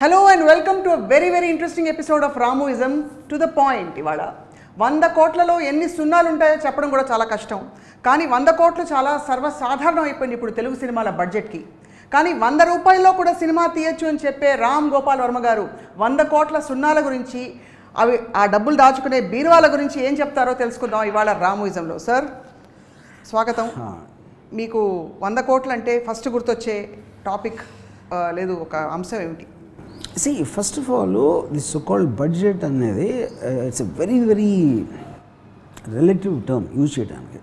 Hello and welcome to very interesting episode of రామోయిజం to the point. ఇవాళ 100 కోట్లలో ఎన్ని సున్నాలు ఉంటాయో చెప్పడం కూడా చాలా కష్టం. కానీ 100 కోట్లు చాలా సర్వసాధారణం అయిపోయింది ఇప్పుడు తెలుగు సినిమాల బడ్జెట్కి. కానీ 100 రూపాయల్లో కూడా సినిమా తీయచ్చు అని చెప్పే రామ్ గోపాల్ వర్మ గారు 100 కోట్ల సున్నాల గురించి, అవి ఆ డబ్బులు దాచుకునే బీరువాల గురించి ఏం చెప్తారో తెలుసుకుందాం ఇవాళ రామోయిజంలో. సార్ స్వాగతం. మీకు 100 కోట్లు అంటే ఫస్ట్ గుర్తొచ్చే టాపిక్ లేదు ఒక అంశం ఏమిటి? See, first of all, this so-called budget అనేది it's a very relative term use చేయడానికి.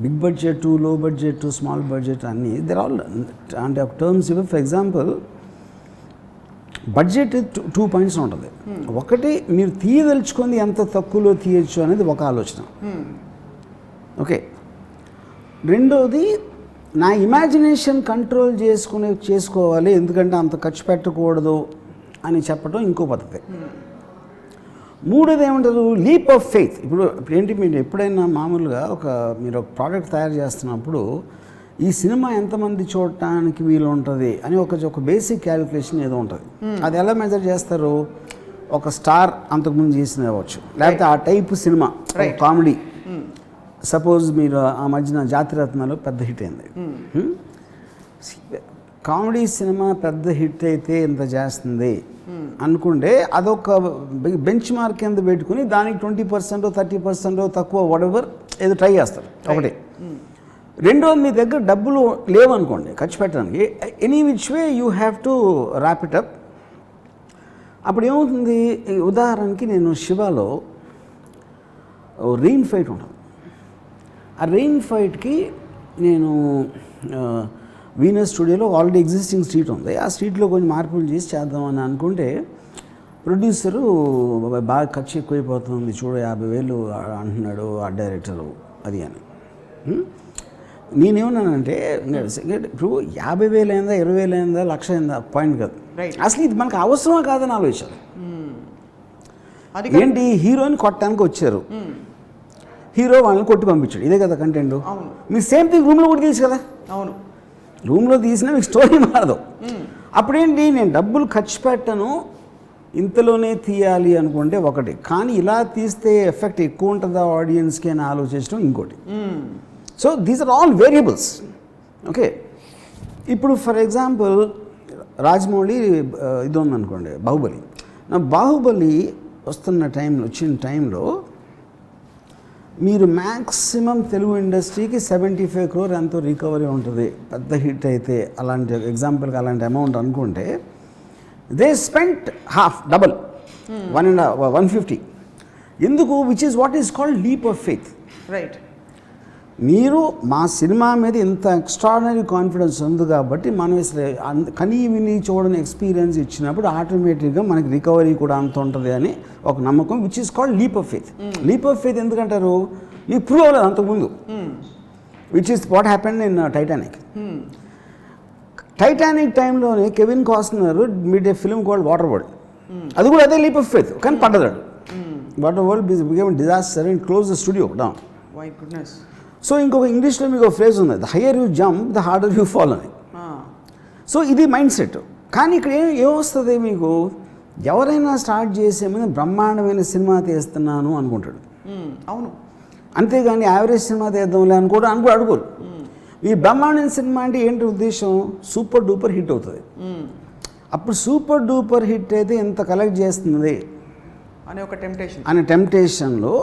బిగ్ బడ్జెట్, లో బడ్జెట్, స్మాల్ బడ్జెట్ అన్నీ దర్ ఆల్ అంటే ఒక టర్మ్స్ ఇవి. ఫర్ ఎగ్జాంపుల్ బడ్జెట్ 2 పాయింట్స్ ఉంటుంది. ఒకటి, మీరు తీయదలుచుకుంది ఎంత తక్కువలో తీయచ్చు అనేది ఒక ఆలోచన. ఓకే. రెండోది, నా ఇమాజినేషన్ కంట్రోల్ చేసుకోవాలి, ఎందుకంటే అంత ఖర్చు పెట్టకూడదు అని చెప్పడం ఇంకో పద్ధతి. మూడోది ఏమంటారు, లీప్ ఆఫ్ ఫెయిత్. ఇప్పుడు ఏంటి, మీరు ఎప్పుడైనా మామూలుగా మీరు ఒక ప్రోడక్ట్ తయారు చేస్తున్నప్పుడు ఈ సినిమా ఎంతమంది చూడటానికి వీలు ఉంటుంది అని ఒక బేసిక్ క్యాలిక్యులేషన్ ఏదో ఉంటుంది. అది ఎలా మెజర్ చేస్తారు? ఒక స్టార్ అంతకుముందు చేసిన అవ్వచ్చు, లేకపోతే ఆ టైప్ సినిమా కామెడీ. సపోజ్ మీరు ఆ మధ్యన జాతిరత్నాలు పెద్ద హిట్ అయింది. కామెడీ సినిమా పెద్ద హిట్ అయితే ఇంత చేస్తుంది అనుకుంటే అదొక బెంచ్ మార్క్ కింద పెట్టుకుని దానికి 20% 30% తక్కువ వాటెవర్ ఏదో ట్రై చేస్తారు. ఒకటి. రెండోది, మీ దగ్గర డబ్బులు లేవనుకోండి ఖర్చు పెట్టడానికి, any which way you have to wrap it up. అప్పుడు ఏమవుతుంది, ఉదాహరణకి నేను శివాలో రెయిన్ ఫైట్ ఉంటుంది. ఆ రెయిన్ ఫైట్కి నేను వీనస్ స్టూడియోలో ఆల్రెడీ ఎగ్జిస్టింగ్ స్ట్రీట్ ఉంది, ఆ స్ట్రీట్లో కొంచెం మార్పులు చేసి చేద్దామని అనుకుంటే ప్రొడ్యూసరు బాగా ఖర్చు ఎక్కువైపోతుంది చూడ 50,000 అంటున్నాడు ఆ డైరెక్టరు అది అని. నేనేమన్నానంటే ఇప్పుడు 50,000 అయిందా, 20,000 అయిందా, 1,00,000 అయిందా పాయింట్ కాదు, అసలు ఇది మనకు అవసరమా కాదని ఆలోచించాలి. ఏంటి, హీరోని కొట్టడానికి వచ్చారు, హీరో వాళ్ళని కొట్టి పంపించాడు, ఇదే కదా కంటెంట్. మీరు సేమ్ థింగ్ రూమ్లో కూడా తీసి కదా. అవును, రూమ్లో తీసినా మీకు స్టోరీ మారదు. అప్పుడేంటి, నేను డబ్బులు ఖర్చు పెట్టను, ఇంతలోనే తీయాలి అనుకుంటే ఒకటి, కానీ ఇలా తీస్తే ఎఫెక్ట్ ఎక్కువ ఉంటుందా ఆడియన్స్కి అని ఆలోచించడం ఇంకోటి. So these are all variables. Okay. ఇప్పుడు ఫర్ ఎగ్జాంపుల్ రాజమౌళి ఇది ఉందనుకోండి, బాహుబలి వచ్చిన టైంలో మీరు మ్యాక్సిమం తెలుగు ఇండస్ట్రీకి 75 crore ఎంతో రికవరీ ఉంటుంది పెద్ద హిట్ అయితే. అలాంటి ఎగ్జాంపుల్కి అలాంటి అమౌంట్ అనుకుంటే దే స్పెంట్ హాఫ్, డబల్, 150. ఎందుకు? Which is what is called leap of faith. Right. మీరు మా సినిమా మీద ఇంత ఎక్స్ట్రాడినరీ కాన్ఫిడెన్స్ ఉంది కాబట్టి మనం కనీ విని చూడని ఎక్స్పీరియన్స్ ఇచ్చినప్పుడు ఆటోమేటిక్గా మనకి రికవరీ కూడా అంత ఉంటుంది అని ఒక నమ్మకం, which is called leap of faith. Leap of faith ఎందుకంటారు? నీకు ప్రూవ్ అవ్వలేదు అంతకుముందు, which is what happened in Titanic టైంలోనే Kevin Costner made a film called Waterworld. అది కూడా అదే లీప్ ఆఫ్ ఫెయిత్, కానీ పడ్డదాడు. Waterworld became disaster and close the studio down. My goodness. So ఇంకొక ఇంగ్లీష్లో మీకు ఒక ఫ్రేజ్ ఉంది, the higher you jump the harder you fall అని. సో ఇది మైండ్ సెట్. కానీ ఇక్కడ ఏమొస్తుంది, మీకు ఎవరైనా స్టార్ట్ చేసే ముందు బ్రహ్మాండమైన సినిమా తీస్తున్నాను అనుకుంటాడు. అవును. అంతేగాని యావరేజ్ సినిమా తీద్దాంలే అనుకోడు అడుగురు. ఈ బ్రహ్మాండమైన సినిమా అంటే ఏంటి ఉద్దేశం? సూపర్ డూపర్ హిట్ అవుతుంది. అప్పుడు సూపర్ డూపర్ హిట్ అయితే ఎంత కలెక్ట్ చేస్తుంది అనే టెంప్టేషన్లో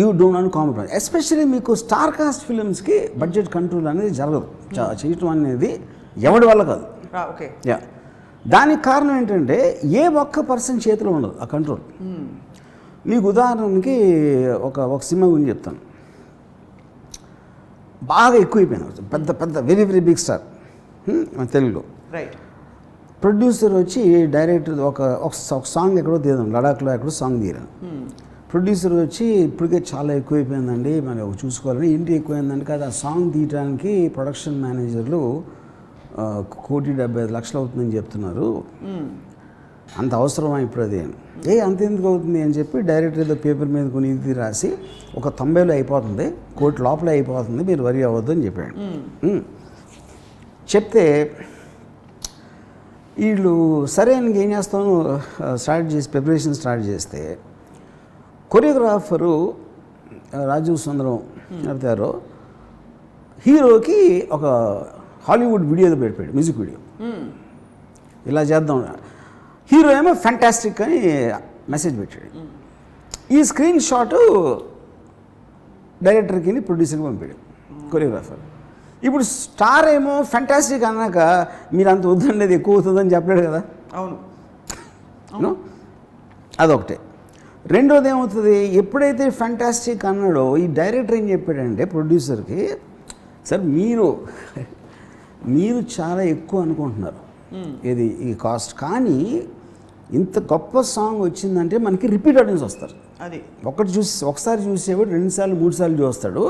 you don't not compromise. Especially మీకు స్టార్ కాస్ట్ ఫిలిమ్స్కి బడ్జెట్ కంట్రోల్ అనేది జరగదు, చేయటం అనేది ఎవరి వల్ల కాదు. ఓకే. యా, దానికి కారణం ఏంటంటే ఏ ఒక్క పర్సన్ చేతిలో ఉండదు ఆ కంట్రోల్. మీకు ఉదాహరణకి ఒక సినిమా గురించి చెప్తాను. బాగా ఎక్కువైపోయింది, పెద్ద వెరీ బిగ్ స్టార్ మన తెలుగులో. రైట్. ప్రొడ్యూసర్ వచ్చి డైరెక్టర్ ఒక సాంగ్ ఎక్కడో తీద్దాం, లడాఖ్లో ఎక్కడో సాంగ్ తీయను. ప్రొడ్యూసర్ వచ్చి ఇప్పటికే చాలా ఎక్కువైపోయిందండి, మనం చూసుకోవాలని. ఏంటి ఎక్కువైందంటే కదా, ఆ సాంగ్ తీయడానికి ప్రొడక్షన్ మేనేజర్లు 1,75,00,000 అవుతుందని చెప్తున్నారు. అంత అవసరమా ఇప్పుడు అది? అంత ఎందుకు అవుతుంది అని చెప్పి డైరెక్టర్ ఏదో పేపర్ మీద కొన్ని ఇది రాసి ఒక 90లో అయిపోతుంది, 1 కోటి లోపలే అయిపోతుంది, మీరు వరి అవ్వద్దు అని చెప్పాడు. చెప్తే వీళ్ళు సరే ఇంకేం చేస్తాను ప్రిపరేషన్ స్టార్ట్ చేస్తే కొరియోగ్రాఫరు రాజీవ్ సుందరం నడిపారు హీరోకి ఒక హాలీవుడ్ వీడియోలో పెట్టాడు, మ్యూజిక్ వీడియో. ఇలా చేద్దాం, హీరో ఏమో ఫ్యాంటాస్టిక్ అని మెసేజ్ పెట్టాడు. ఈ స్క్రీన్ షాటు డైరెక్టర్కి ప్రొడ్యూసర్కి పంపాడు కొరియోగ్రాఫర్. ఇప్పుడు స్టార్ ఏమో ఫ్యాంటాస్టిక్ అన్నాక మీరు అంత వద్దండి ఎక్కువ అవుతుందని చెప్పలేడు కదా. అవును, అదొకటే. రెండోది ఏమవుతుంది, ఎప్పుడైతే ఫ్యాంటాస్టిక్ అన్నాడో ఈ డైరెక్టర్ ఏం చెప్పాడంటే ప్రొడ్యూసర్కి, సార్ మీరు చాలా ఎక్కువ అనుకుంటున్నారు ఇది ఈ కాస్ట్, కానీ ఇంత గొప్ప సాంగ్ వచ్చిందంటే మనకి రిపీట్ ఆడియన్స్ వస్తారు. అది ఒకసారి చూసేవాడు 2 సార్లు 3 సార్లు చూస్తాడు.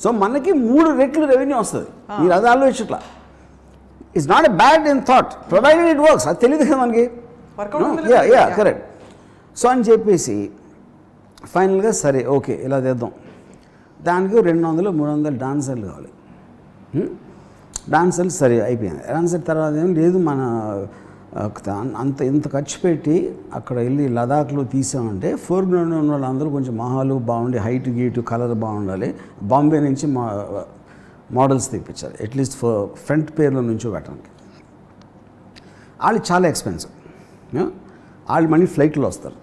సో మనకి 3 రెట్లు రెవెన్యూ వస్తుంది. మీరు అది ఆలోచించట్లా. It's not a bad in thought provided it works. అది తెలియదు కదా మనకి. Yeah correct. సో అని చెప్పేసి ఫైనల్గా సరే ఓకే ఇలా చేద్దాం, దానికి 200-300 డాన్సర్లు కావాలి. డాన్సర్లు సరే అయిపోయింది. డాన్సర్ తర్వాత ఏం లేదు, మన ఇంత ఖర్చు పెట్టి అక్కడ వెళ్ళి లదాఖ్లో తీసామంటే ఫోర్గ్రౌండ్ ఉన్న వాళ్ళందరూ కొంచెం మొహాలు బాగుండి హైట్ గీటు కలర్ బాగుండాలి. బాంబే నుంచి మోడల్స్ తెప్పించాలి, అట్లీస్ట్ ఫ్రంట్ పేర్లో నుంచో పెట్టడానికి. వాళ్ళు చాలా ఎక్స్పెన్సివ్, వాళ్ళు మళ్ళీ ఫ్లైట్లో వస్తారు.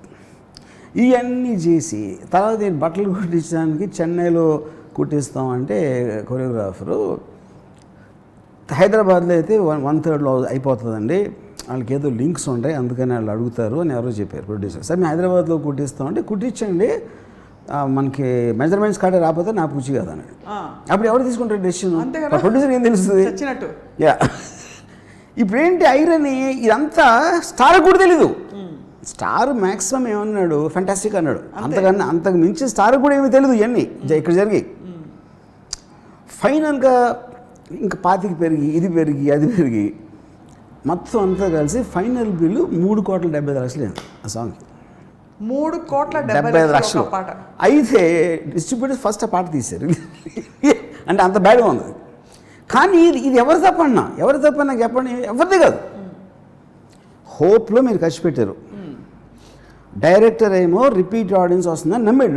ఇవన్నీ చేసి తర్వాత నేను బట్టలు కుట్టించడానికి చెన్నైలో కుట్టిస్తామంటే కొరియోగ్రాఫరు హైదరాబాద్లో అయితే 1/3లో అయిపోతుందండి, వాళ్ళకి ఏదో లింక్స్ ఉంటాయి అందుకని వాళ్ళు అడుగుతారు అని ఎవరో చెప్పారు ప్రొడ్యూసర్. సరే మేము హైదరాబాద్లో కుట్టిస్తామంటే కుట్టించండి, మనకి మెజర్మెంట్స్ కాడే రాకపోతే నా పూచి కదా అని. అప్పుడు ఎవరు తీసుకుంటారు డెసిషన్? ప్రొడ్యూసర్ ఏం తెలుస్తుంది? యా. ఇప్పుడు ఏంటి ఐరన్, ఇదంతా స్టార్ కూడా తెలీదు. స్టార్ మ్యాక్సిమం ఏమన్నాడు, ఫ్యాంటాస్టిక్ అన్నాడు, అంతకు మించి స్టార్ కూడా ఏమీ తెలియదు. ఇవన్నీ ఇక్కడ జరిగి ఫైనల్గా ఇంకా 25 పెరిగి ఇది పెరిగి అది పెరిగి మొత్తం అంతా కలిసి ఫైనల్ బిల్లు 3,70,00,000 ఆ సాంగ్కి. 3,70,00,000 అయితే డిస్ట్రిబ్యూటర్స్ ఫస్ట్ ఆ పాట తీశారు. అంటే అంత బ్యాడ్గా ఉంది. కానీ ఇది ఎవరు తప్పన్నా నాకు చెప్పండి, ఎవరిదే కాదు. హోప్లో మీరు ఖర్చు పెట్టారు. డైరెక్టర్ ఏమో రిపీట్ ఆడియన్స్ వస్తుందని నమ్మాడు.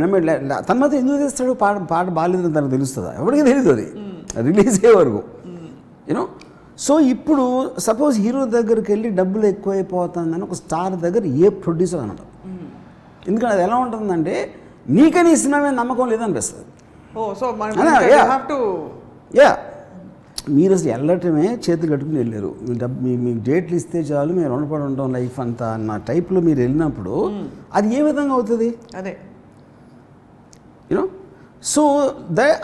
తన మాత్రం ఎందుకు తీస్తాడు? పాట బాగాలేదని తనకు తెలుస్తుందా? ఎవరికి తెలియదు అది రిలీజ్ అయ్యే వరకు, యూనో. సో ఇప్పుడు సపోజ్ హీరో దగ్గరికి వెళ్ళి డబ్బులు ఎక్కువైపోతుందని ఒక స్టార్ దగ్గర ఏ ప్రొడ్యూసర్ అనడం. ఎందుకంటే అది ఎలా ఉంటుందంటే నీకని ఈ సినిమా మీద నమ్మకం లేదనిపిస్తుంది. యా, మీరు అసలు వెళ్ళటమే చేతులు కట్టుకుని వెళ్ళారు. మీకు డేట్లు ఇస్తే చాలు మేము రుణపడి ఉంటాం లైఫ్ అంతా అన్న టైప్లో మీరు వెళ్ళినప్పుడు అది ఏ విధంగా అవుతుంది? అదే you know. So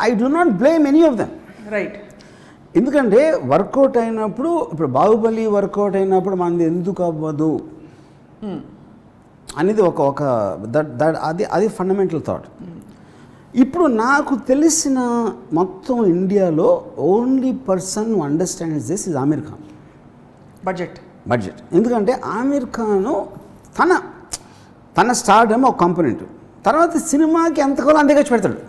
I do not blame any of them. Right. ఎందుకంటే వర్కౌట్ అయినప్పుడు, ఇప్పుడు బాహుబలి వర్కౌట్ అయినప్పుడు మనది ఎందుకు అవ్వదు అనేది ఒక అది ఫండమెంటల్ థాట్. ఇప్పుడు నాకు తెలిసిన మొత్తం ఇండియాలో only person who understands this is Aamir Khan. Budget ఎందుకంటే ఆమిర్ ఖాన్ తన స్టార్డమ్ ఒక కాంపోనెంట్, తర్వాత సినిమాకి ఎంతకాలం అంతే ఖర్చు పెడతాడు.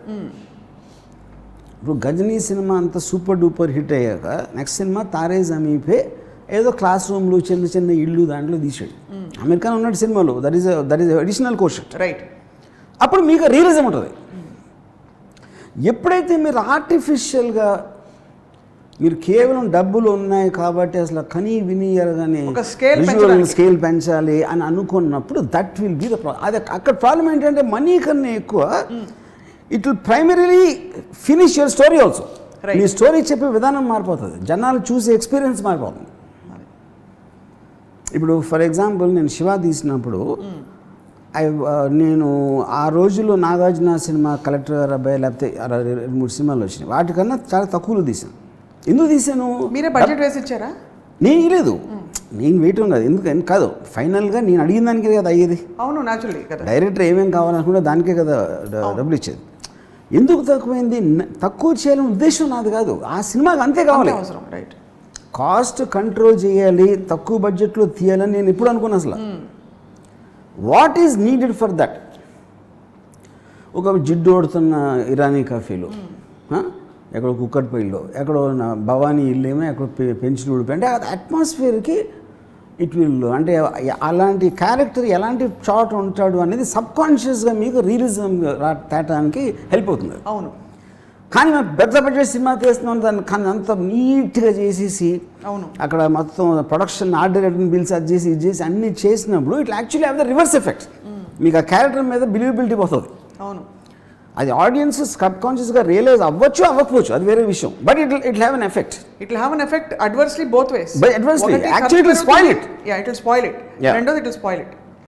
ఇప్పుడు గజనీ సినిమా అంత సూపర్ డూపర్ హిట్ అయ్యాక next cinema Taare Zameen pay ఏదో క్లాస్ రూమ్లు చిన్న ఇళ్ళు దాంట్లో తీసాడు. ఆమిర్ ఖాన్ ఉన్నట్టు సినిమాలో that is additional question. Right. అప్పుడు మీకు రియలిజం ఉంటుంది. ఎప్పుడైతే మీరు ఆర్టిఫిషియల్గా మీరు కేవలం డబ్బులు ఉన్నాయి కాబట్టి అసలు కనీ విని ఎరగానే స్కేల్ పెంచాలి అని అనుకున్నప్పుడు that will be the problem. అది అక్కడ ప్రాబ్లం ఏంటంటే మనీ కన్నా ఎక్కువ it will primarily finish your story also. Me story చెప్పే విధానం మారిపోతుంది, జనాలు చూసే ఎక్స్పీరియన్స్ మారిపోతుంది. ఇప్పుడు ఫర్ ఎగ్జాంపుల్ నేను శివ తీసినప్పుడు నేను ఆ రోజుల్లో నాగార్జున సినిమా కలెక్టర్ గారు అబ్బాయి లేకపోతే 2-3 సినిమాలు వచ్చినాయి, వాటికన్నా చాలా తక్కువలో తీసాను. ఎందుకు తీసాను? మీరే బడ్జెట్ వేసి ఇచ్చారా? నేను లేదు, నేను వేయటం కాదు. ఎందుకని కాదు, ఫైనల్గా నేను అడిగిన దానికే కదా అయ్యేది. అవును, న్యాచురల్లీ కదా. డైరెక్టర్ ఏమేమి కావాలనుకుంటే దానికే కదా డబ్బులు ఇచ్చేది. ఎందుకు తక్కువైంది? తక్కువ చేయాలని ఉద్దేశం నాది కాదు, ఆ సినిమాకి అంతే కావాలి. రైట్. కాస్ట్ కంట్రోల్ చేయాలి, తక్కువ బడ్జెట్లో తీయాలని నేను ఎప్పుడు అనుకున్నాను. అసలు what is needed for that? ఒక జిడ్డు ఓడుతున్న ఇరానీ కాఫీలు, ఎక్కడో కుక్కట్పల్లిలో, ఎక్కడో భవానీ ఇల్లేమో ఎక్కడో పెంచిన ఉడిపోయి, అంటే అది అట్మాస్ఫియర్కి ఇట్ విల్ అంటే అలాంటి క్యారెక్టర్ ఎలాంటి షాట్ ఉంటాడు అనేది సబ్ కాన్షియస్గా మీకు రియలిజం తేటానికి హెల్ప్ అవుతుంది. అవును. కానీ మనం పెద్ద బడ్జెట్ సినిమా తీస్తున్నాం దాన్ని కానీ అంత నీట్గా చేసేసి అవును అక్కడ మొత్తం ప్రొడక్షన్ ఆర్ట్ డైరెక్టర్ బిల్స్ అది చేసి ఇది చేసి అన్నీ చేసినప్పుడు it actually have the reverse effect. మీకు ఆ క్యారెక్టర్ మీద బిలీవబిలిటీ పోతుంది. అవును. అది ఆడియన్స్ సబ్ కాన్షియస్గా రియలైజ్ అవ్వచ్చు అవ్వకపోవచ్చు, అది వేరే విషయం. But it have an effect. It will have an effect adversely both ways. But adversely, actually it will spoil it. Yeah, it will spoil it. Yeah. రెండోది it will spoil it.